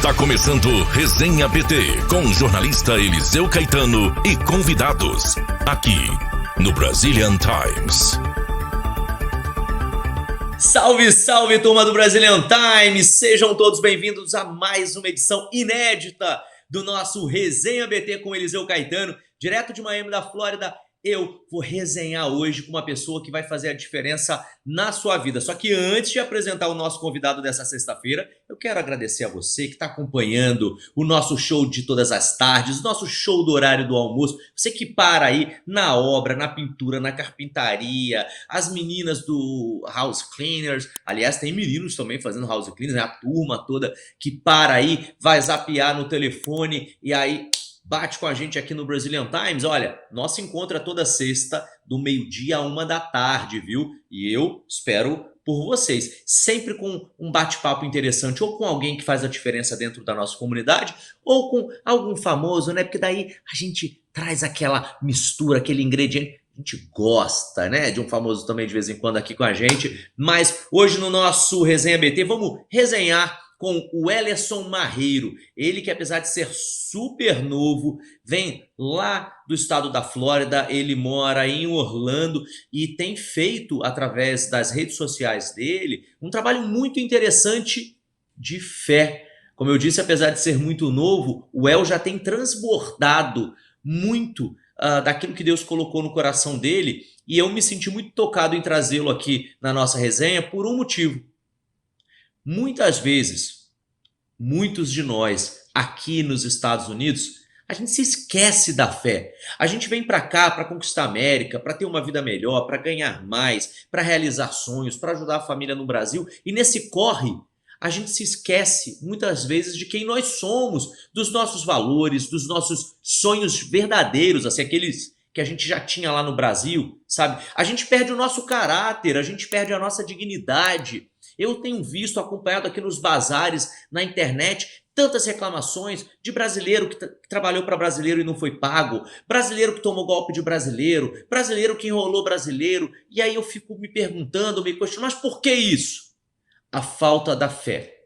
Está começando Resenha BT, com o jornalista Eliseu Caetano e convidados, aqui no Brazilian Times. Salve, salve, turma do Brazilian Times! Sejam todos bem-vindos a mais uma edição inédita do nosso Resenha BT com Eliseu Caetano, direto de Miami, da Flórida. Eu vou resenhar hoje com uma pessoa que vai fazer a diferença na sua vida. Só que antes de apresentar o nosso convidado dessa sexta-feira, eu quero agradecer a você que está acompanhando o nosso show de todas as tardes, o nosso show do horário do almoço. Você que para aí na obra, na pintura, na carpintaria, as meninas do House Cleaners. Aliás, tem meninos também fazendo House Cleaners, né? A turma toda que para aí, vai zapear no telefone e aí bate com a gente aqui no Brazilian Times. Olha, nosso encontro é toda sexta, do meio-dia a 1 da tarde, viu? E eu espero por vocês, sempre com um bate-papo interessante, ou com alguém que faz a diferença dentro da nossa comunidade, ou com algum famoso, né? Porque daí a gente traz aquela mistura, aquele ingrediente. A gente gosta, né, de um famoso também de vez em quando aqui com a gente. Mas hoje no nosso Resenha BT, vamos resenhar com o Wellerson Marreiro. Ele que, apesar de ser super novo, vem lá do estado da Flórida, ele mora em Orlando e tem feito, através das redes sociais dele, um trabalho muito interessante de fé. Como eu disse, apesar de ser muito novo, o El já tem transbordado muito daquilo que Deus colocou no coração dele, e eu me senti muito tocado em trazê-lo aqui na nossa resenha por um motivo. Muitas vezes, muitos de nós aqui nos Estados Unidos, a gente se esquece da fé. A gente vem para cá para conquistar a América, para ter uma vida melhor, para ganhar mais, para realizar sonhos, para ajudar a família no Brasil. E nesse corre, a gente se esquece muitas vezes de quem nós somos, dos nossos valores, dos nossos sonhos verdadeiros, assim, aqueles que a gente já tinha lá no Brasil, sabe? A gente perde o nosso caráter, a gente perde a nossa dignidade. Eu tenho visto, acompanhado aqui nos bazares, na internet, tantas reclamações de brasileiro que trabalhou para brasileiro e não foi pago, brasileiro que tomou golpe de brasileiro, brasileiro que enrolou brasileiro. E aí eu fico me perguntando, me questionando, mas por que isso? A falta da fé.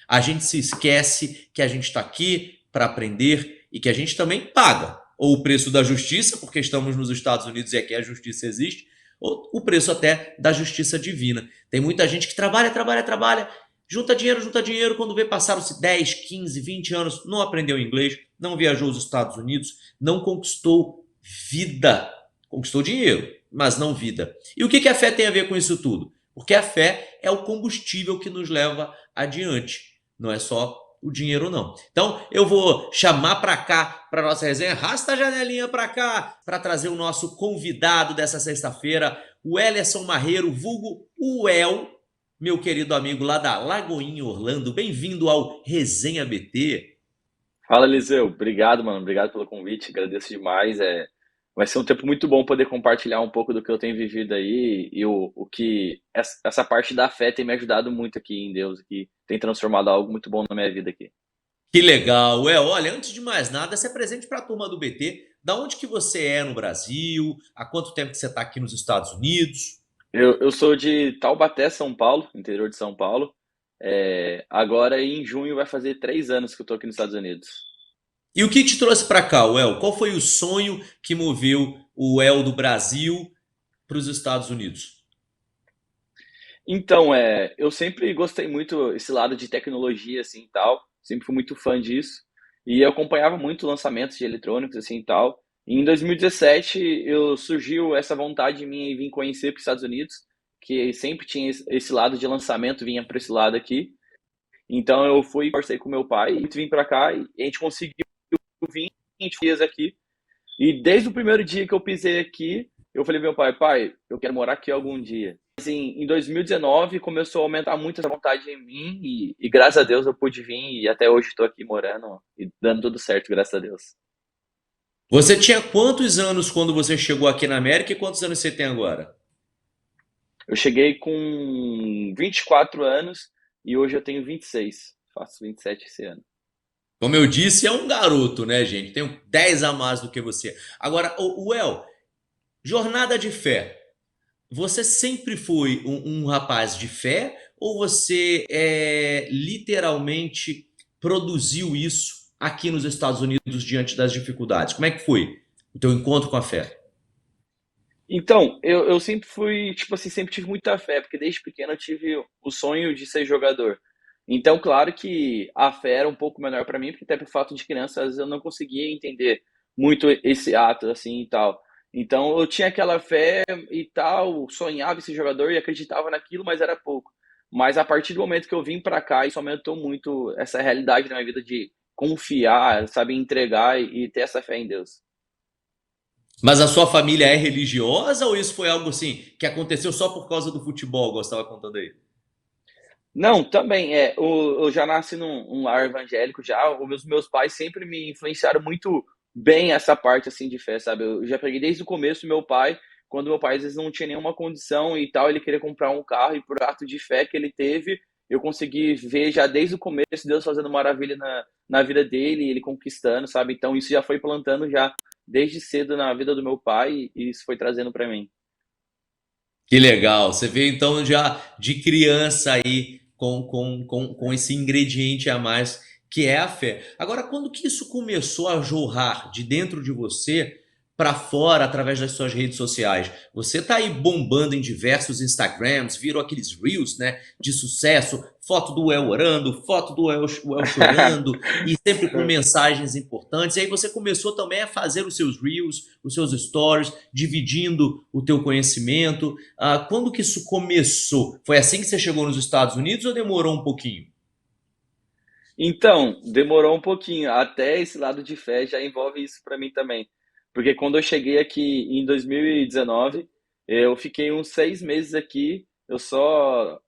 A gente se esquece que a gente está aqui para aprender e que a gente também paga ou o preço da justiça, porque estamos nos Estados Unidos e aqui a justiça existe, ou o preço até da justiça divina. Tem muita gente que trabalha, junta dinheiro, quando vê passaram-se 10, 15, 20 anos, não aprendeu inglês, não viajou aos Estados Unidos, não conquistou vida, conquistou dinheiro, mas não vida. E o que a fé tem a ver com isso tudo? Porque a fé é o combustível que nos leva adiante, não é só o dinheiro não. Então eu vou chamar para cá, para nossa resenha, arrasta a janelinha para cá, para trazer o nosso convidado dessa sexta-feira, o Wellerson Marreiro, vulgo o El, meu querido amigo lá da Lagoinha, Orlando. Bem-vindo ao Resenha BT. Fala, Eliseu. Obrigado, mano. Obrigado pelo convite. Agradeço demais. Vai ser um tempo muito bom poder compartilhar um pouco do que eu tenho vivido aí e o que essa parte da fé tem me ajudado muito aqui em Deus, que tem transformado algo muito bom na minha vida aqui. Que legal, Olha, antes de mais nada, se apresente para a turma do BT. Da onde que você é no Brasil? Há quanto tempo que você está aqui nos Estados Unidos? Eu sou de Taubaté, São Paulo, interior de São Paulo. Agora, em junho, vai fazer 3 anos que eu tô aqui nos Estados Unidos. E o que te trouxe para cá, El? Qual foi o sonho que moveu o El do Brasil para os Estados Unidos? Então, eu sempre gostei muito esse lado de tecnologia, assim, e tal. Sempre fui muito fã disso. E eu acompanhava muito lançamentos de eletrônicos, assim, e tal. E em 2017, surgiu essa vontade minha em vir conhecer para os Estados Unidos, que sempre tinha esse lado de lançamento, vinha para esse lado aqui. Então, eu fui, conversei com meu pai e vim para cá e a gente conseguiu vir 20 dias aqui. E desde o primeiro dia que eu pisei aqui, eu falei pro meu pai, eu quero morar aqui algum dia. Assim, em 2019 começou a aumentar muito essa vontade em mim e graças a Deus eu pude vir e até hoje estou aqui morando e dando tudo certo, graças a Deus. Você tinha quantos anos quando você chegou aqui na América e quantos anos você tem agora? Eu cheguei com 24 anos e hoje eu tenho 26. Faço 27 esse ano. Como eu disse, é um garoto, né, gente? Tenho 10 a mais do que você. Agora, El, jornada de fé. Você sempre foi um rapaz de fé ou você literalmente produziu isso aqui nos Estados Unidos diante das dificuldades? Como é que foi o teu encontro com a fé? Então, eu sempre fui, tipo assim, sempre tive muita fé, porque desde pequeno eu tive o sonho de ser jogador. Então, claro que a fé era um pouco menor para mim, porque até pelo fato de criança, às vezes eu não conseguia entender muito esse ato, assim, e tal. Então, eu tinha aquela fé e tal, sonhava em ser jogador e acreditava naquilo, mas era pouco. Mas a partir do momento que eu vim para cá, isso aumentou muito essa realidade na minha vida de confiar, sabe, entregar e ter essa fé em Deus. Mas a sua família é religiosa ou isso foi algo assim que aconteceu só por causa do futebol, igual você estava contando aí? Não, também é. Eu já nasci num lar evangélico já. Os meus pais sempre me influenciaram muito bem essa parte assim de fé, sabe? Eu já peguei desde o começo meu pai, quando meu pai às vezes não tinha nenhuma condição e tal, ele queria comprar um carro e por ato de fé que ele teve, eu consegui ver já desde o começo Deus fazendo maravilha na vida dele, ele conquistando, sabe? Então isso já foi plantando já desde cedo na vida do meu pai e isso foi trazendo para mim. Que legal. Você veio então já de criança aí com esse ingrediente a mais que é a fé. Agora, quando que isso começou a jorrar de dentro de você para fora através das suas redes sociais? Você tá aí bombando em diversos Instagrams, viram aqueles Reels, né, de sucesso, foto do El orando, foto do El chorando e sempre com mensagens importantes. E aí você começou também a fazer os seus Reels, os seus stories, dividindo o teu conhecimento. Quando que isso começou? Foi assim que você chegou nos Estados Unidos ou demorou um pouquinho? Então, demorou um pouquinho. Até esse lado de fé já envolve isso para mim também. Porque quando eu cheguei aqui em 2019, eu fiquei uns 6 meses aqui. Eu só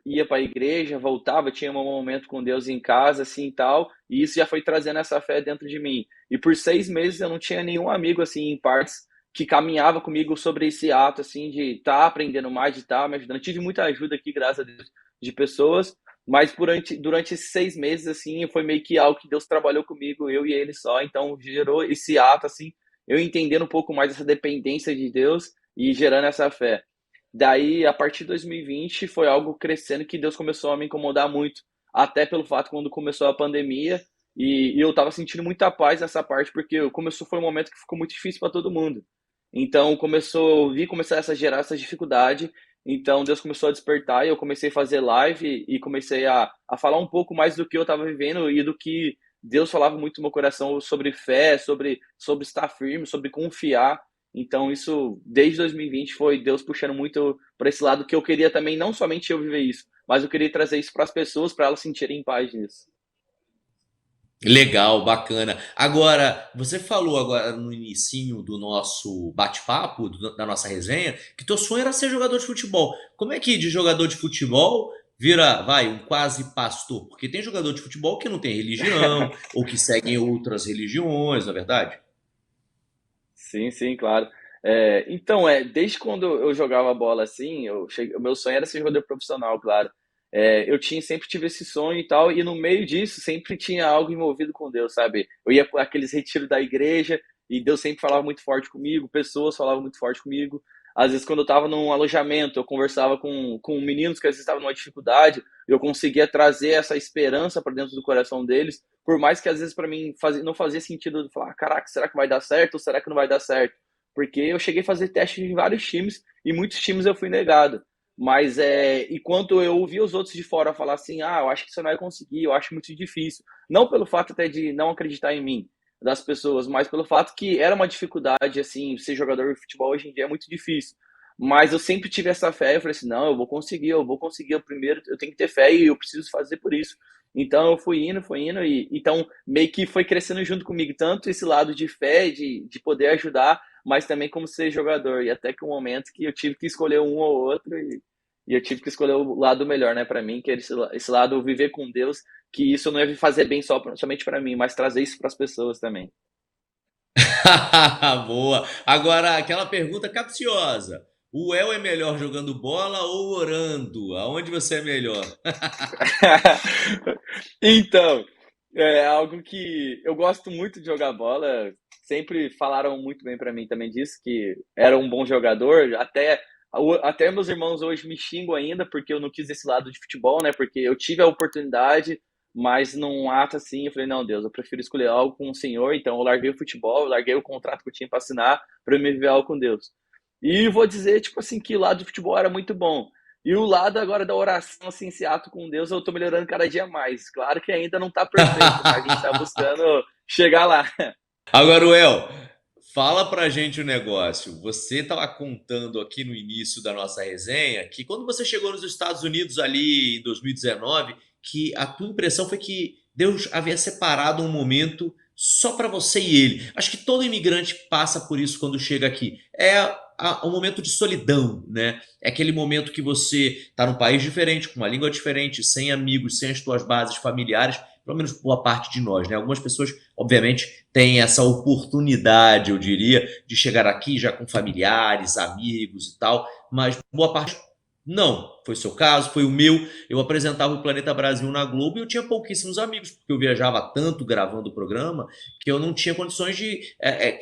ia para a igreja, voltava, tinha um momento com Deus em casa, assim e tal. E isso já foi trazendo essa fé dentro de mim. E por 6 meses eu não tinha nenhum amigo assim em partes que caminhava comigo sobre esse ato assim de estar aprendendo mais, de estar me ajudando. Tive muita ajuda aqui, graças a Deus, de pessoas. Mas durante esses 6 meses, assim, foi meio que algo que Deus trabalhou comigo, eu e ele só. Então, gerou esse ato, assim, eu entendendo um pouco mais essa dependência de Deus e gerando essa fé. Daí, a partir de 2020, foi algo crescendo que Deus começou a me incomodar muito. Até pelo fato quando começou a pandemia e eu tava sentindo muita paz nessa parte, porque começou, foi um momento que ficou muito difícil para todo mundo. Então, começou, vi começar a gerar essa dificuldade então Deus começou a despertar e eu comecei a fazer live e comecei a falar um pouco mais do que eu estava vivendo e do que Deus falava muito no meu coração sobre fé, sobre estar firme, sobre confiar. Então isso, desde 2020, foi Deus puxando muito para esse lado que eu queria também, não somente eu viver isso, mas eu queria trazer isso para as pessoas, para elas sentirem paz nisso. Legal, bacana. Agora, você falou agora no inicinho do nosso bate-papo, da nossa resenha, que teu sonho era ser jogador de futebol. Como é que de jogador de futebol vira, vai, um quase pastor? Porque tem jogador de futebol que não tem religião, ou que seguem outras religiões, na é verdade? Sim, sim, claro. Então, desde quando eu jogava bola assim, o meu sonho era ser jogador profissional, claro. Eu sempre tive esse sonho e tal, e no meio disso sempre tinha algo envolvido com Deus, sabe? Eu ia para aqueles retiros da igreja e Deus sempre falava muito forte comigo, pessoas falavam muito forte comigo. Às vezes, quando eu estava num alojamento, eu conversava com meninos que às vezes estavam numa dificuldade, eu conseguia trazer essa esperança para dentro do coração deles, por mais que às vezes para mim não fazia sentido eu falar, caraca, será que vai dar certo ou será que não vai dar certo? Porque eu cheguei a fazer teste em vários times e muitos times eu fui negado. Mas enquanto eu ouvia os outros de fora falar assim, eu acho que você não vai conseguir, eu acho muito difícil. Não pelo fato até de não acreditar em mim, das pessoas, mas pelo fato que era uma dificuldade, assim, ser jogador de futebol hoje em dia é muito difícil. Mas eu sempre tive essa fé, eu falei assim, não, eu vou conseguir, eu primeiro eu tenho que ter fé e eu preciso fazer por isso. Então eu fui indo, e então meio que foi crescendo junto comigo, tanto esse lado de fé, de poder ajudar, mas também como ser jogador. E até que um momento que eu tive que escolher um ou outro, e eu tive que escolher o lado melhor, né, para mim, que é esse lado viver com Deus, que isso não ia fazer bem somente para mim, mas trazer isso para as pessoas também. Boa. Agora, aquela pergunta capciosa. O El é melhor jogando bola ou orando? Aonde você é melhor? Então, é algo que eu gosto muito de jogar bola. Sempre falaram muito bem para mim também disso, que era um bom jogador. Até meus irmãos hoje me xingam ainda porque eu não quis esse lado de futebol, né? Porque eu tive a oportunidade, mas num ato assim, eu falei, não, Deus, eu prefiro escolher algo com o Senhor, então eu larguei o futebol, eu larguei o contrato que eu tinha para assinar para me viver algo com Deus. E vou dizer, tipo assim, que o lado do futebol era muito bom. E o lado agora da oração, assim, esse ato com Deus, eu tô melhorando cada dia mais. Claro que ainda não tá perfeito, mas a gente tá buscando chegar lá. Agora, Well, fala pra gente o negócio. Você estava contando aqui no início da nossa resenha que quando você chegou nos Estados Unidos ali em 2019, que a tua impressão foi que Deus havia separado um momento só para você e ele. Acho que todo imigrante passa por isso quando chega aqui. É um momento de solidão, né? É aquele momento que você está num país diferente, com uma língua diferente, sem amigos, sem as tuas bases familiares, pelo menos boa parte de nós, né? Algumas pessoas, obviamente, têm essa oportunidade, eu diria, de chegar aqui já com familiares, amigos e tal, mas boa parte não. Foi o seu caso, foi o meu. Eu apresentava o Planeta Brasil na Globo e eu tinha pouquíssimos amigos, porque eu viajava tanto gravando o programa que eu não tinha condições de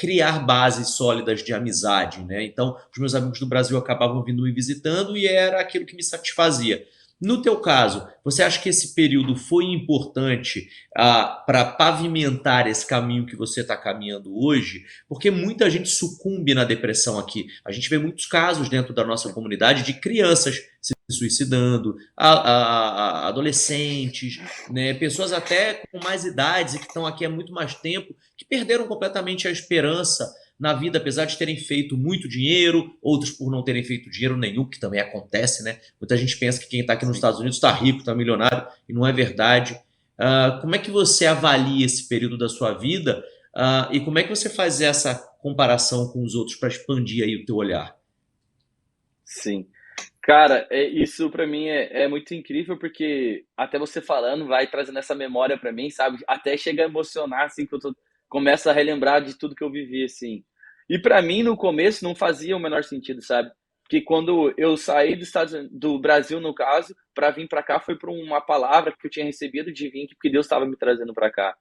criar bases sólidas de amizade, né? Então, os meus amigos do Brasil acabavam vindo me visitando e era aquilo que me satisfazia. No teu caso, você acha que esse período foi importante para pavimentar esse caminho que você está caminhando hoje? Porque muita gente sucumbe na depressão aqui. A gente vê muitos casos dentro da nossa comunidade de crianças se suicidando, adolescentes, né, pessoas até com mais idades e que estão aqui há muito mais tempo, que perderam completamente a esperança na vida, apesar de terem feito muito dinheiro, outros por não terem feito dinheiro nenhum, que também acontece, né? Muita gente pensa que quem está aqui nos Sim. Estados Unidos está rico, está milionário, e não é verdade. Como é que você avalia esse período da sua vida e como é que você faz essa comparação com os outros para expandir aí o teu olhar? Sim. Cara, isso pra mim é muito incrível, porque até você falando vai trazendo essa memória pra mim, sabe? Até chega a emocionar, assim, que começo a relembrar de tudo que eu vivi, assim. E pra mim, no começo, não fazia o menor sentido, sabe? Porque quando eu saí do Brasil, no caso, pra vir pra cá, foi por uma palavra que eu tinha recebido de vir, porque Deus estava me trazendo pra cá.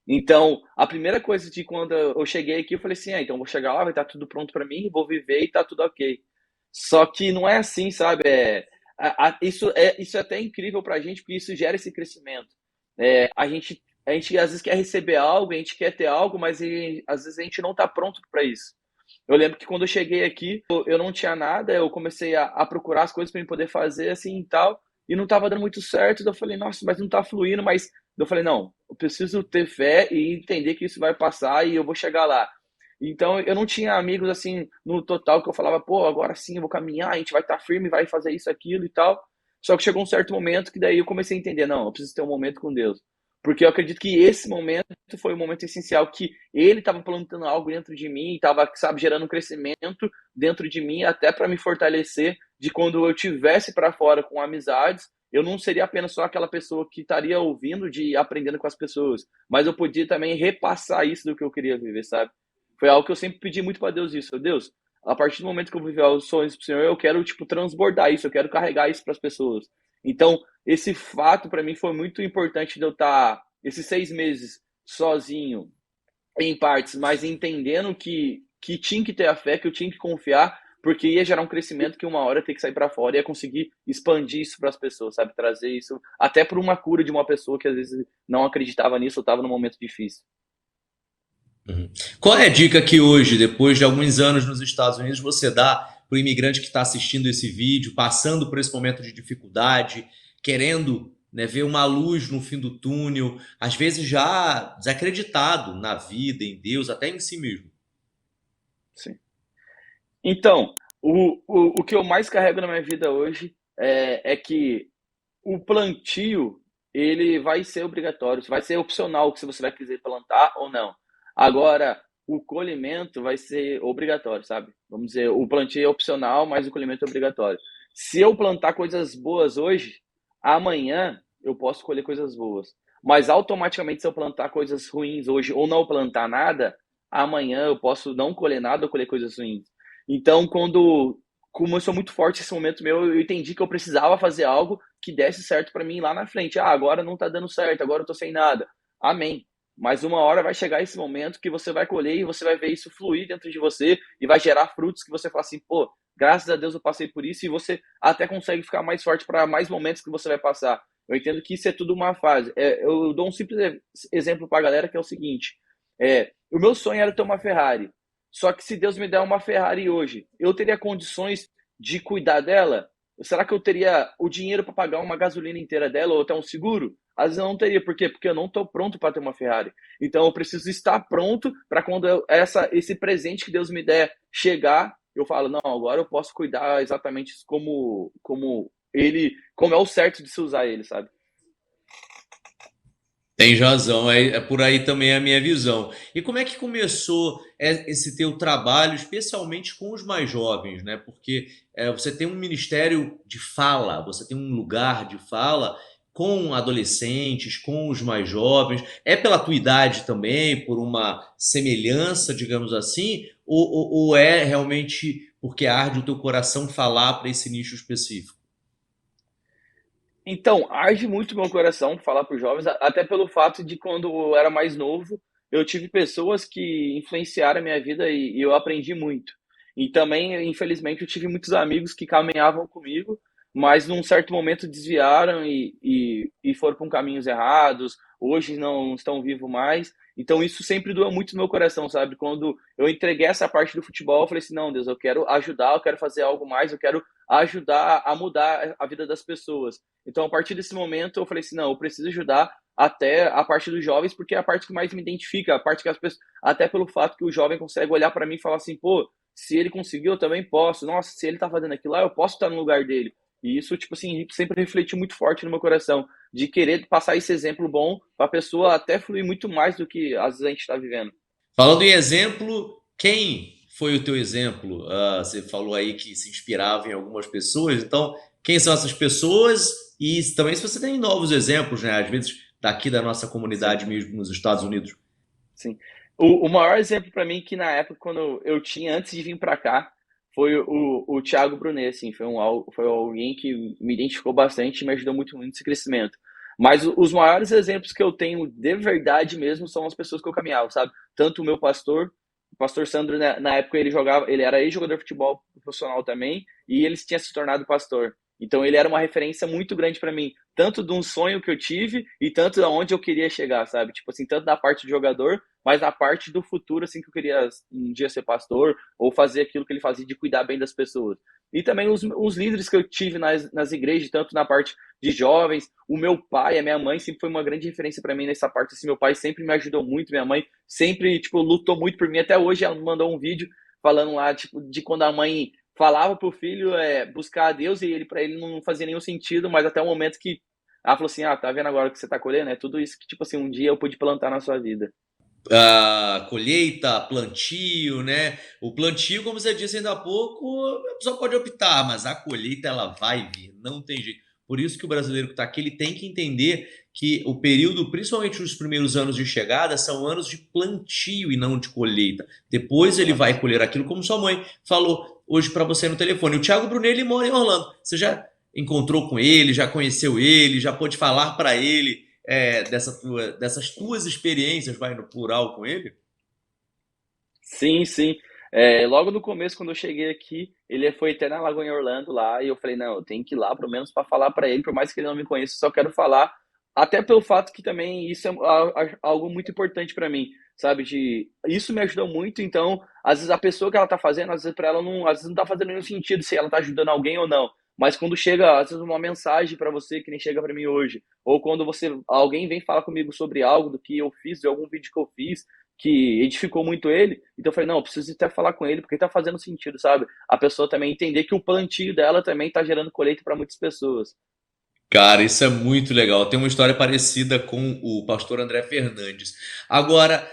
Então, a primeira coisa de quando eu cheguei aqui, eu falei assim, então vou chegar lá, vai estar tudo pronto pra mim, vou viver e tá tudo ok. Só que não é assim, sabe? Isso é até incrível pra gente, porque isso gera esse crescimento. A gente às vezes quer receber algo, a gente quer ter algo, mas às vezes a gente não está pronto para isso. Eu lembro que quando eu cheguei aqui, eu não tinha nada, eu comecei a procurar as coisas para eu poder fazer assim e tal, e não estava dando muito certo. Daí eu falei, nossa, mas não está fluindo. Mas daí eu falei, não, eu preciso ter fé e entender que isso vai passar e eu vou chegar lá. Então eu não tinha amigos assim no total que eu falava, pô, agora sim eu vou caminhar, a gente vai estar firme, vai fazer isso, aquilo e tal. Só que chegou um certo momento que daí eu comecei a entender, não, eu preciso ter um momento com Deus. Porque eu acredito que esse momento foi o momento essencial que ele estava plantando algo dentro de mim, estava, sabe, gerando um crescimento dentro de mim, até para me fortalecer, de quando eu tivesse para fora com amizades, eu não seria apenas só aquela pessoa que estaria ouvindo, de aprendendo com as pessoas, mas eu podia também repassar isso do que eu queria viver, sabe? Foi algo que eu sempre pedi muito para Deus isso. Deus, a partir do momento que eu viver os sonhos pro Senhor, eu quero, tipo, transbordar isso, eu quero carregar isso para as pessoas. Então, esse fato para mim foi muito importante de eu estar esses 6 meses sozinho, em partes, mas entendendo que tinha que ter a fé, que eu tinha que confiar, porque ia gerar um crescimento que uma hora eu ia ter que sair para fora e ia conseguir expandir isso para as pessoas, sabe? Trazer isso até por uma cura de uma pessoa que às vezes não acreditava nisso ou estava num momento difícil. Uhum. Qual é a dica que hoje, depois de alguns anos nos Estados Unidos, você dá para o imigrante que está assistindo esse vídeo, passando por esse momento de dificuldade, querendo, né, ver uma luz no fim do túnel, às vezes já desacreditado na vida, em Deus, até em si mesmo? Sim. Então, o que eu mais carrego na minha vida hoje é que o plantio, ele vai ser obrigatório, vai ser opcional se você vai quiser plantar ou não. Agora, o colhimento vai ser obrigatório, sabe? Vamos dizer, o plantio é opcional, mas o colhimento é obrigatório. Se eu plantar coisas boas hoje, amanhã eu posso colher coisas boas. Mas automaticamente, se eu plantar coisas ruins hoje ou não plantar nada, amanhã eu posso não colher nada ou colher coisas ruins. Então, quando começou muito forte esse momento meu, eu entendi que eu precisava fazer algo que desse certo para mim lá na frente. Ah, agora não tá dando certo, agora eu tô sem nada. Amém. Mas uma hora vai chegar esse momento que você vai colher e você vai ver isso fluir dentro de você e vai gerar frutos que você fala assim, pô, graças a Deus eu passei por isso, e você até consegue ficar mais forte para mais momentos que você vai passar. Eu entendo que isso é tudo uma fase. Eu dou um simples exemplo para a galera que é o seguinte: o meu sonho era ter uma Ferrari. Só que se Deus me der uma Ferrari hoje, eu teria condições de cuidar dela? Será que eu teria o dinheiro para pagar uma gasolina inteira dela ou até um seguro? Às vezes eu não teria. Por quê? Porque eu não estou pronto para ter uma Ferrari. Então eu preciso estar pronto para quando esse presente que Deus me der chegar, eu falo, não, agora eu posso cuidar exatamente como é o certo de se usar ele, sabe? Tem razão, é por aí também a minha visão. E como é que começou esse teu trabalho, especialmente com os mais jovens, né? Porque você tem um ministério de fala, você tem um lugar de fala com adolescentes, com os mais jovens. É pela tua idade também, por uma semelhança, digamos assim, ou é realmente porque arde o teu coração falar para esse nicho específico? Então, arde muito meu coração falar para os jovens, até pelo fato de quando eu era mais novo, eu tive pessoas que influenciaram a minha vida e eu aprendi muito. E também, infelizmente, eu tive muitos amigos que caminhavam comigo, mas num certo momento desviaram e foram para caminhos errados, hoje não estão vivos mais. Então, isso sempre doeu muito no meu coração, sabe? Quando eu entreguei essa parte do futebol, eu falei assim: não, Deus, eu quero ajudar, eu quero fazer algo mais, eu quero ajudar a mudar a vida das pessoas. Então, a partir desse momento, eu falei assim: não, eu preciso ajudar até a parte dos jovens, porque é a parte que mais me identifica, a parte que as pessoas, até pelo fato que o jovem consegue olhar para mim e falar assim: pô, se ele conseguiu, eu também posso. Nossa, se ele tá fazendo aquilo lá, eu posso estar no lugar dele. E isso, tipo assim, sempre refletiu muito forte no meu coração, de querer passar esse exemplo bom para a pessoa até fluir muito mais do que às vezes a gente está vivendo. Falando em exemplo, quem foi o teu exemplo? Você falou aí que se inspirava em algumas pessoas, então quem são essas pessoas? E também se você tem novos exemplos, né? Às vezes daqui da nossa Sim. comunidade mesmo nos Estados Unidos. Sim. O maior exemplo para mim que na época, quando eu tinha, antes de vir para cá, foi o Thiago Brunet, assim, foi alguém que me identificou bastante e me ajudou muito nesse crescimento. Mas os maiores exemplos que eu tenho de verdade mesmo são as pessoas que eu caminhava, sabe? Tanto o pastor Sandro, né, na época ele jogava, ele era ex-jogador de futebol profissional também, e ele tinha se tornado pastor. Então ele era uma referência muito grande para mim, tanto de um sonho que eu tive e tanto da onde eu queria chegar, sabe? Tipo assim, tanto da parte do jogador, mas na parte do futuro, assim, que eu queria um dia ser pastor ou fazer aquilo que ele fazia de cuidar bem das pessoas. E também os líderes que eu tive nas igrejas, tanto na parte de jovens, o meu pai, a minha mãe sempre foi uma grande referência para mim nessa parte. Assim, meu pai sempre me ajudou muito, minha mãe sempre, tipo, lutou muito por mim. Até hoje ela me mandou um vídeo falando lá, tipo, de quando a mãe falava pro filho buscar a Deus e ele para ele não fazia nenhum sentido, mas até o momento que ela falou assim: ah, tá vendo agora que você tá colhendo? É tudo isso que, tipo assim, um dia eu pude plantar na sua vida. Colheita, plantio, né? O plantio, como você disse ainda há pouco, a pessoa pode optar, mas a colheita ela vai vir, não tem jeito. Por isso que o brasileiro que está aqui, ele tem que entender que o período, principalmente os primeiros anos de chegada, são anos de plantio e não de colheita. Depois ele Exato. vai colher aquilo, como sua mãe falou hoje para você no telefone. O Thiago Brunet, ele mora em Orlando. Você já encontrou com ele, já conheceu ele, já pôde falar para ele dessas tuas experiências, vai no plural com ele? Sim, sim. Logo no começo, quando eu cheguei aqui, ele foi até na Lagoa em Orlando lá, e eu falei, não, eu tenho que ir lá, pelo menos para falar para ele, por mais que ele não me conheça, eu só quero falar, até pelo fato que também isso é algo muito importante para mim, sabe? Isso me ajudou muito, então, às vezes a pessoa que ela tá fazendo, às vezes para ela não, às vezes não tá fazendo nenhum sentido se ela tá ajudando alguém ou não. Mas quando chega, às vezes, uma mensagem para você que nem chega para mim hoje, ou quando alguém vem falar comigo sobre algo do que eu fiz, de algum vídeo que eu fiz, que edificou muito ele. Então eu falei, não, eu preciso até falar com ele, porque tá fazendo sentido, sabe? A pessoa também entender que o plantio dela também tá gerando colheita para muitas pessoas. Cara, isso é muito legal. Tem uma história parecida com o pastor André Fernandes. Agora,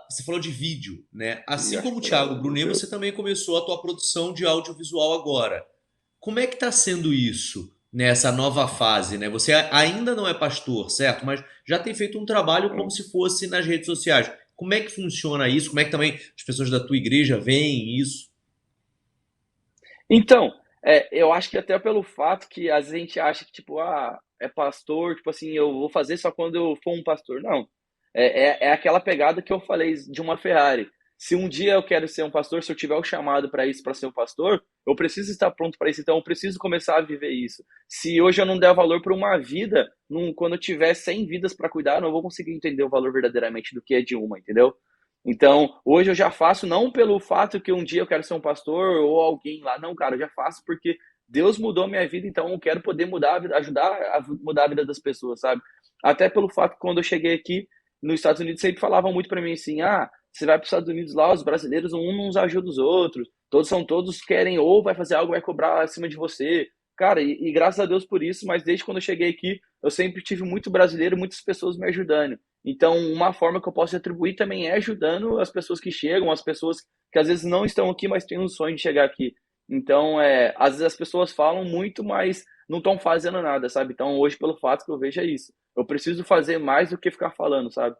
você falou de vídeo, né? E Assim acho como que o foi na hora Thiago do Brunet, museu. você também começou a tua produção de audiovisual agora. Como é que está sendo isso nessa nova fase, né? Você ainda não é pastor, certo? Mas já tem feito um trabalho como Hum. se fosse nas redes sociais. Como é que funciona isso? Como é que também as pessoas da tua igreja veem isso? Então, eu acho que até pelo fato que às vezes a gente acha que, tipo, é pastor, tipo assim, eu vou fazer só quando eu for um pastor. Não. É aquela pegada que eu falei de uma Ferrari. se um dia eu quero ser um pastor, se eu tiver o chamado para isso, para ser um pastor, eu preciso estar pronto para isso, então eu preciso começar a viver isso. Se hoje eu não der valor para uma vida, quando eu tiver 100 vidas para cuidar, eu não vou conseguir entender o valor verdadeiramente do que é de uma, entendeu? Então, hoje eu já faço não pelo fato que um dia eu quero ser um pastor ou alguém lá, não, cara, eu já faço porque Deus mudou minha vida, então eu quero poder mudar a vida, ajudar a mudar a vida das pessoas, sabe? Até pelo fato que quando eu cheguei aqui nos Estados Unidos, sempre falavam muito para mim assim: ah, você vai para os Estados Unidos lá, os brasileiros um uns ajuda os outros, todos querem ou vai fazer algo, vai cobrar acima de você. Cara, e graças a Deus por isso, mas desde quando eu cheguei aqui, eu sempre tive muito brasileiro, muitas pessoas me ajudando. Então, uma forma que eu posso atribuir também é ajudando as pessoas que chegam, as pessoas que às vezes não estão aqui, mas têm um sonho de chegar aqui. Então, às vezes as pessoas falam muito, mas não estão fazendo nada, sabe? Então, hoje, pelo fato que eu vejo é isso. Eu preciso fazer mais do que ficar falando, sabe?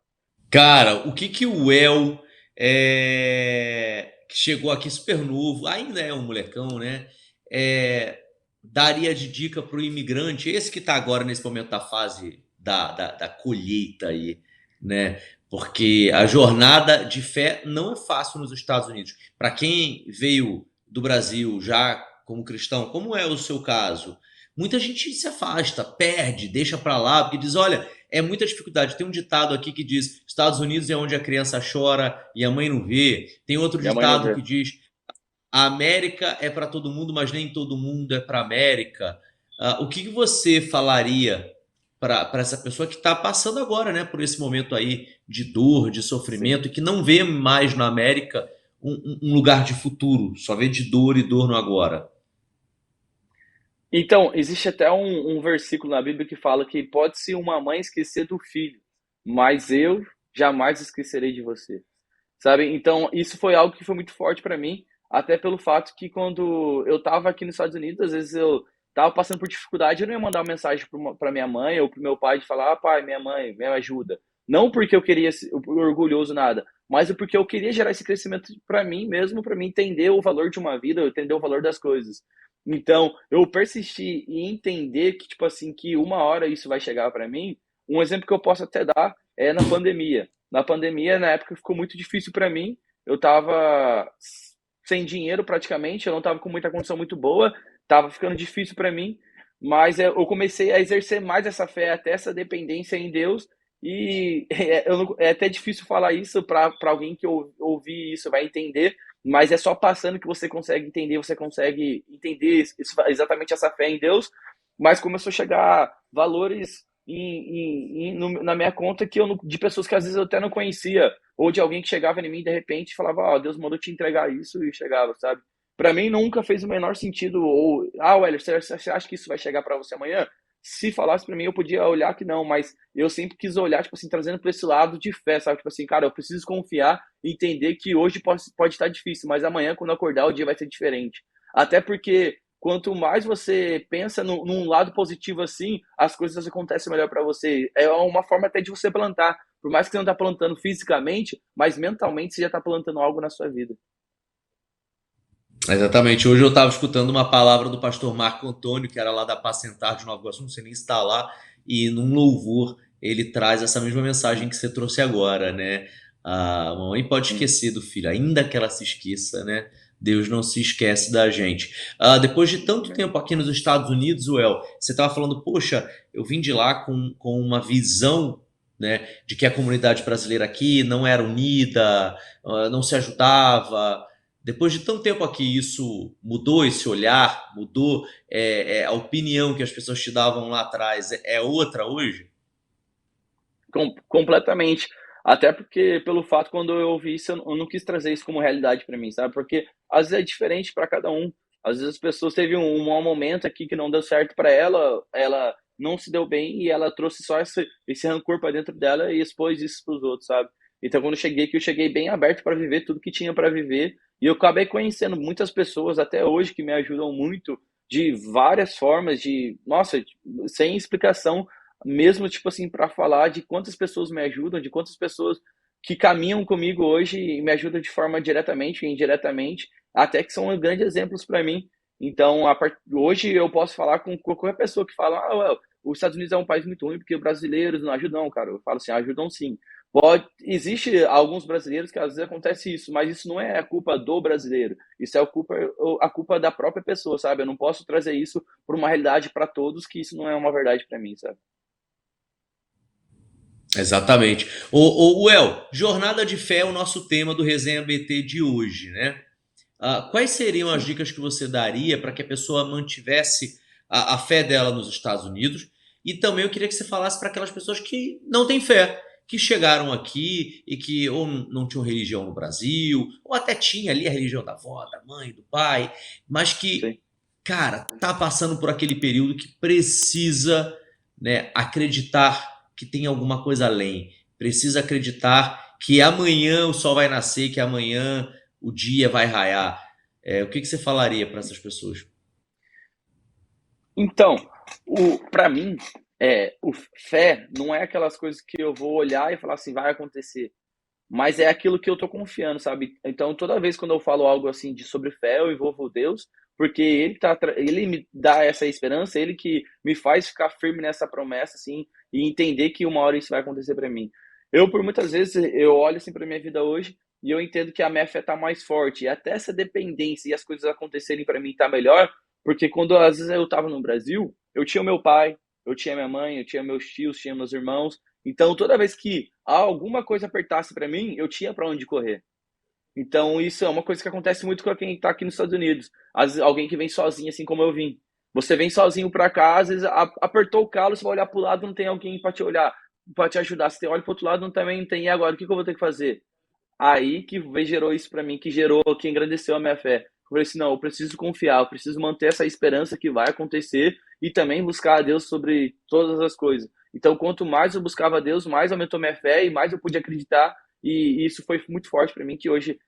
Cara, o que que o El, que chegou aqui super novo, ainda é um molecão, né? é, Daria de dica para o imigrante, esse que está agora nesse momento da fase da colheita aí, né? Porque a jornada de fé não é fácil nos Estados Unidos. Para quem veio do Brasil já como cristão, como é o seu caso, muita gente se afasta, perde, deixa para lá, porque diz: olha, é muita dificuldade. Tem um ditado aqui que diz: Estados Unidos é onde a criança chora e a mãe não vê. Tem outro Minha mãe não ditado vê. que diz: a América é para todo mundo, mas nem todo mundo é para a América. O que você falaria para essa pessoa que está passando agora, né, por esse momento aí de dor, de Sim. sofrimento, e que não vê mais na América um lugar de futuro, só vê de dor e dor no agora? Então, existe até um versículo na Bíblia que fala que pode-se uma mãe esquecer do filho, mas eu jamais esquecerei de você. Sabe? Então, isso foi algo que foi muito forte para mim, até pelo fato que quando eu tava aqui nos Estados Unidos, às vezes eu tava passando por dificuldade, eu não ia mandar uma mensagem para minha mãe ou pro meu pai de falar: ah, pai, minha mãe, me ajuda. Não porque eu queria ser orgulhoso nada, mas é porque eu queria gerar esse crescimento para mim mesmo, para mim entender o valor de uma vida, entender o valor das coisas. Então, eu persisti em entender que, tipo assim, que uma hora isso vai chegar para mim. Um exemplo que eu posso até dar é na pandemia. Na pandemia, na época, ficou muito difícil para mim. Eu estava sem dinheiro praticamente, eu não estava com muita condição muito boa, estava ficando difícil para mim, mas eu comecei a exercer mais essa fé, até essa dependência em Deus. E é até difícil falar isso para alguém que ouvir isso vai entender, mas é só passando que você consegue entender exatamente essa fé em Deus. Mas começou a chegar valores na minha conta que de pessoas que às vezes eu até não conhecia, ou de alguém que chegava em mim de repente e falava: ó, Deus mandou te entregar isso, e chegava, sabe? Para mim nunca fez o menor sentido, ou, ah, Weller, você acha que isso vai chegar para você amanhã? Se falasse para mim, eu podia olhar que não, mas eu sempre quis olhar, tipo assim, trazendo para esse lado de fé, sabe? Tipo assim, cara, eu preciso confiar e entender que hoje pode estar difícil, mas amanhã, quando eu acordar, o dia vai ser diferente. Até porque quanto mais você pensa num lado positivo assim, as coisas acontecem melhor para você. É uma forma até de você plantar. Por mais que você não tá plantando fisicamente, mas mentalmente você já tá plantando algo na sua vida. Exatamente. Hoje eu estava escutando uma palavra do pastor Marco Antônio, que era lá da Pacentar de Nova Iguaçu, não sei nem se está lá, e num louvor ele traz essa mesma mensagem que você trouxe agora, né? A mamãe pode Sim. esquecer do filho, ainda que ela se esqueça, né? Deus não se esquece da gente. Depois de tanto Amém. tempo aqui nos Estados Unidos, Well, você estava falando: poxa, eu vim de lá com uma visão, né, de que a comunidade brasileira aqui não era unida, não se ajudava. Depois de tanto tempo aqui, isso mudou esse olhar, mudou a opinião que as pessoas te davam lá atrás, é outra hoje? Completamente. Até porque, pelo fato, quando eu ouvi isso, eu não quis trazer isso como realidade para mim, sabe? Porque às vezes é diferente para cada um. Às vezes as pessoas teve um mau momento aqui que não deu certo para ela, ela não se deu bem e ela trouxe só esse rancor para dentro dela e expôs isso para os outros, sabe? Então, quando eu cheguei aqui, eu cheguei bem aberto para viver tudo que tinha para viver e eu acabei conhecendo muitas pessoas até hoje que me ajudam muito de várias formas, nossa, sem explicação mesmo, tipo assim, para falar de quantas pessoas me ajudam, de quantas pessoas que caminham comigo hoje e me ajudam de forma diretamente e indiretamente, até que são grandes exemplos para mim. Então, hoje eu posso falar com qualquer pessoa que fala: ah, well, os Estados Unidos é um país muito ruim porque os brasileiros não ajudam, cara. Eu falo assim: ajudam sim. Existe alguns brasileiros que às vezes acontece isso, mas isso não é a culpa do brasileiro, isso é a culpa da própria pessoa, sabe? Eu não posso trazer isso para uma realidade para todos, que isso não é uma verdade para mim, sabe? Exatamente. O El, jornada de fé é o nosso tema do Resenha BT de hoje, né? Quais seriam as Sim, dicas que você daria para que a pessoa mantivesse a fé dela nos Estados Unidos? E também eu queria que você falasse para aquelas pessoas que não têm fé, que chegaram aqui e que ou não tinham religião no Brasil, ou até tinha ali a religião da avó, da mãe, do pai, mas que, sim. cara, tá passando por aquele período que precisa, né, acreditar que tem alguma coisa além, precisa acreditar que amanhã o sol vai nascer, que amanhã o dia vai raiar. O que você falaria para essas pessoas? Então, para mim, o fé não é aquelas coisas que eu vou olhar e falar assim, vai acontecer. Mas é aquilo que eu tô confiando, sabe? Então, toda vez quando eu falo algo assim sobre fé, eu envolvo Deus, porque ele me dá essa esperança, ele que me faz ficar firme nessa promessa, assim, e entender que uma hora isso vai acontecer para mim. Eu, por muitas vezes, eu olho assim para minha vida hoje e eu entendo que a minha fé tá mais forte, e até essa dependência e as coisas acontecerem para mim tá melhor, porque quando às vezes eu tava no Brasil, eu tinha o meu pai, eu tinha minha mãe, eu tinha meus tios, tinha meus irmãos, então, toda vez que alguma coisa apertasse para mim, eu tinha para onde correr. Então, isso é uma coisa que acontece muito com quem está aqui nos Estados Unidos. Às vezes, alguém que vem sozinho, assim como eu vim. Você vem sozinho para cá, às vezes apertou o calo, você vai olhar para o lado, não tem alguém para te olhar, para te ajudar. Você olha para o outro lado, não, também não tem. E agora, o que eu vou ter que fazer? Aí que gerou isso para mim, que engrandeceu a minha fé. Eu falei assim, não, eu preciso confiar, eu preciso manter essa esperança que vai acontecer e também buscar a Deus sobre todas as coisas. Então, quanto mais eu buscava a Deus, mais aumentou minha fé e mais eu pude acreditar. E isso foi muito forte para mim, que hoje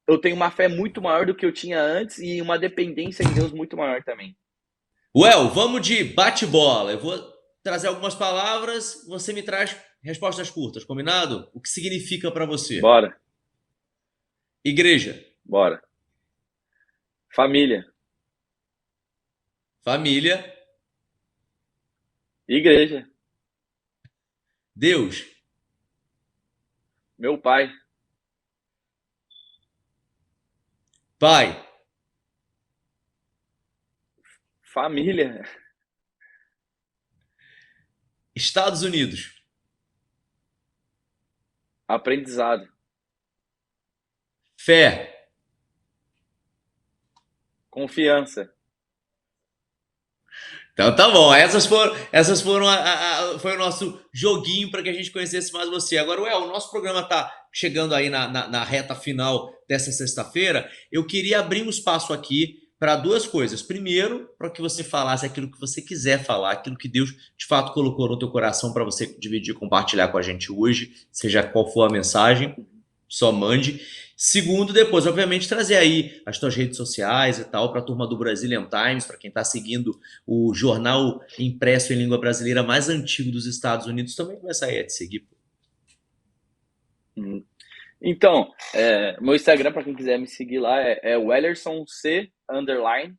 eu tenho uma fé muito maior do que eu tinha antes e uma dependência em Deus muito maior também. Vamos de bate-bola. Eu vou trazer algumas palavras, você me traz respostas curtas, combinado? O que significa para você? Bora, Igreja, bora. Família, família, igreja, Deus, meu pai, Pai, família, Estados Unidos, aprendizado, fé. confiança. Então tá bom, essas foram foi o nosso joguinho para que a gente conhecesse mais você. Agora, o nosso programa tá chegando aí na reta final dessa sexta-feira. Eu queria abrir um espaço aqui para duas coisas. Primeiro, para que você falasse aquilo que você quiser falar, aquilo que Deus de fato colocou no teu coração para você dividir, compartilhar com a gente hoje, seja qual for a mensagem, só mande. Segundo, depois, obviamente, trazer aí as tuas redes sociais e tal para a turma do Brazilian Times, para quem está seguindo o jornal impresso em língua brasileira mais antigo dos Estados Unidos, também começar aí a te seguir. Hum. Então, meu Instagram, para quem quiser me seguir lá, é Wellerson C underline.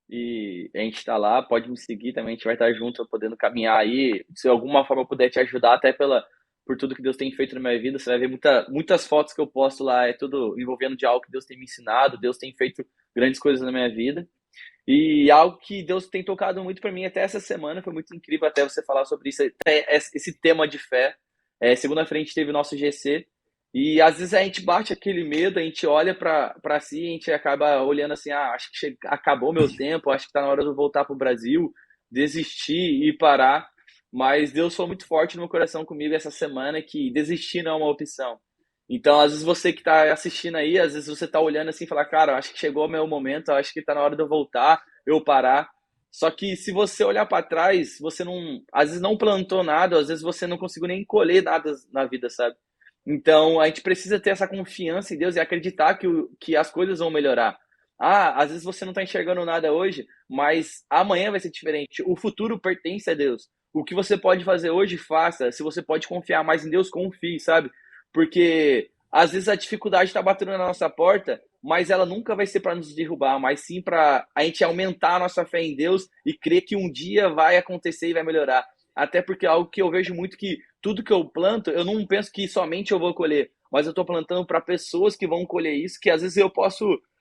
E a gente tá lá, pode me seguir também, a gente vai estar junto, podendo caminhar aí. Se de alguma forma eu puder te ajudar, até por tudo que Deus tem feito na minha vida, você vai ver muitas fotos que eu posto lá, é tudo envolvendo de algo que Deus tem me ensinado, Deus tem feito grandes coisas na minha vida. E algo que Deus tem tocado muito para mim até essa semana, foi muito incrível até você falar sobre isso, até esse tema de fé. Segunda-feira a gente teve o nosso GC, e às vezes a gente bate aquele medo, a gente olha para si, a gente acaba olhando assim, acho que acabou meu tempo, acho que está na hora de eu voltar para o Brasil, desistir e parar. Mas Deus foi muito forte no meu coração comigo essa semana que desistir não é uma opção. Então, às vezes você que está assistindo aí, às vezes você está olhando assim e fala, cara, acho que chegou o meu momento, acho que está na hora de eu voltar, eu parar. Só que se você olhar para trás, você não, às vezes não plantou nada, às vezes você não conseguiu nem colher nada na vida, sabe? Então, a gente precisa ter essa confiança em Deus e acreditar que as coisas vão melhorar. Às vezes você não está enxergando nada hoje, mas amanhã vai ser diferente. O futuro pertence a Deus. O que você pode fazer hoje, faça. Se você pode confiar mais em Deus, confie, sabe? Porque às vezes a dificuldade está batendo na nossa porta, mas ela nunca vai ser para nos derrubar, mas sim para a gente aumentar a nossa fé em Deus e crer que um dia vai acontecer e vai melhorar. até porque é algo que eu vejo muito que tudo que eu planto, eu não penso que somente eu vou colher, mas eu estou plantando para pessoas que vão colher isso, que às vezes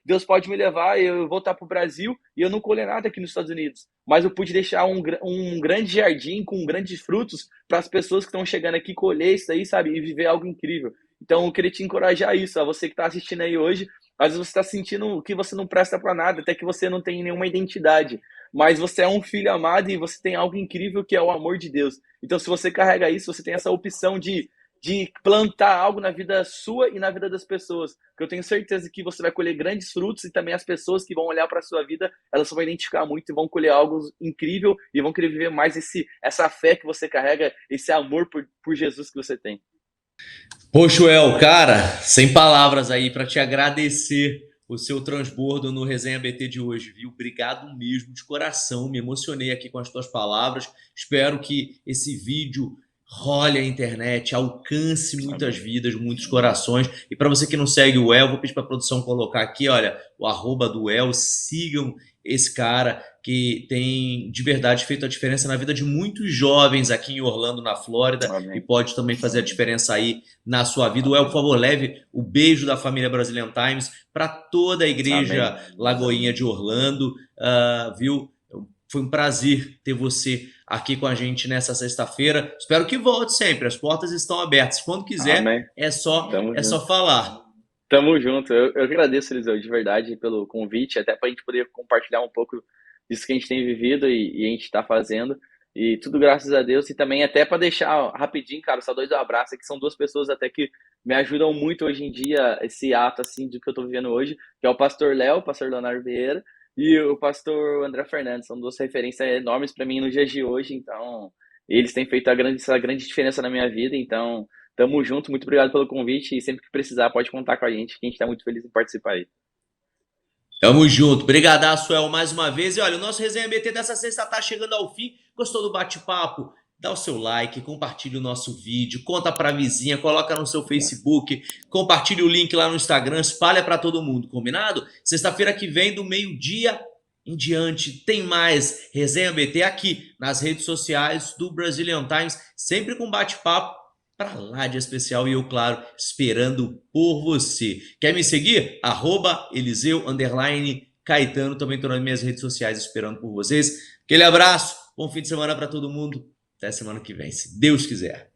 Deus pode me levar e eu voltar para o Brasil e eu não colher nada aqui nos Estados Unidos. Mas eu pude deixar um grande jardim com grandes frutos para as pessoas que estão chegando aqui colher isso aí, sabe? E viver algo incrível. Então eu queria te encorajar a isso, a você que está assistindo aí hoje. Às vezes você está sentindo que você não presta para nada, até que você não tem nenhuma identidade. Mas você é um filho amado e você tem algo incrível que é o amor de Deus. Então, se você carrega isso, você tem essa opção de plantar algo na vida sua e na vida das pessoas. Que eu tenho certeza que você vai colher grandes frutos e também as pessoas que vão olhar para a sua vida, elas vão identificar muito e vão colher algo incrível e vão querer viver mais essa fé que você carrega, esse amor por Jesus que você tem. Poxa, El, cara, sem palavras aí para te agradecer o seu transbordo no Resenha BT de hoje, viu? Obrigado mesmo, de coração, me emocionei aqui com as tuas palavras. Espero que esse vídeo role a internet, alcance muitas vidas, muitos corações. E para você que não segue o El, vou pedir para a produção colocar aqui, olha, o @ do El, sigam esse cara que tem de verdade feito a diferença na vida de muitos jovens aqui em Orlando, na Flórida. Amém. E pode também fazer a diferença aí na sua vida. O El, por favor, leve o beijo da família Brazilian Times para toda a igreja Amém. Lagoinha de Orlando, viu? Foi um prazer ter você aqui com a gente nessa sexta-feira. Espero que volte sempre. As portas estão abertas. Quando quiser, Amém. é só falar. Tamo junto. Eu agradeço, Eliseu, de verdade, pelo convite, até para a gente poder compartilhar um pouco disso que a gente tem vivido e a gente está fazendo. E tudo graças a Deus. E também até para deixar rapidinho, cara, só dois abraços, que são duas pessoas até que me ajudam muito hoje em dia, esse ato assim do que eu estou vivendo hoje, que é o pastor Léo, o pastor Leonardo Vieira, e o pastor André Fernandes. São duas referências enormes para mim nos dias de hoje. Então, eles têm feito essa grande diferença na minha vida. Então, tamo junto. Muito obrigado pelo convite. E sempre que precisar, pode contar com a gente, que a gente está muito feliz em participar aí. Tamo junto. Brigadaço, El, mais uma vez. E olha, o nosso Resenha BT dessa sexta tá chegando ao fim. Gostou do bate-papo? Dá o seu like, compartilha o nosso vídeo, conta pra vizinha, coloca no seu Facebook, compartilha o link lá no Instagram, espalha pra todo mundo, combinado? Sexta-feira que vem, do meio-dia em diante, tem mais Resenha BT aqui nas redes sociais do Brazilian Times, sempre com bate-papo pra lá de especial e eu, claro, esperando por você. Quer me seguir? @Eliseu_Caetano, também tô nas minhas redes sociais esperando por vocês. Aquele abraço, bom fim de semana pra todo mundo. Até semana que vem, se Deus quiser.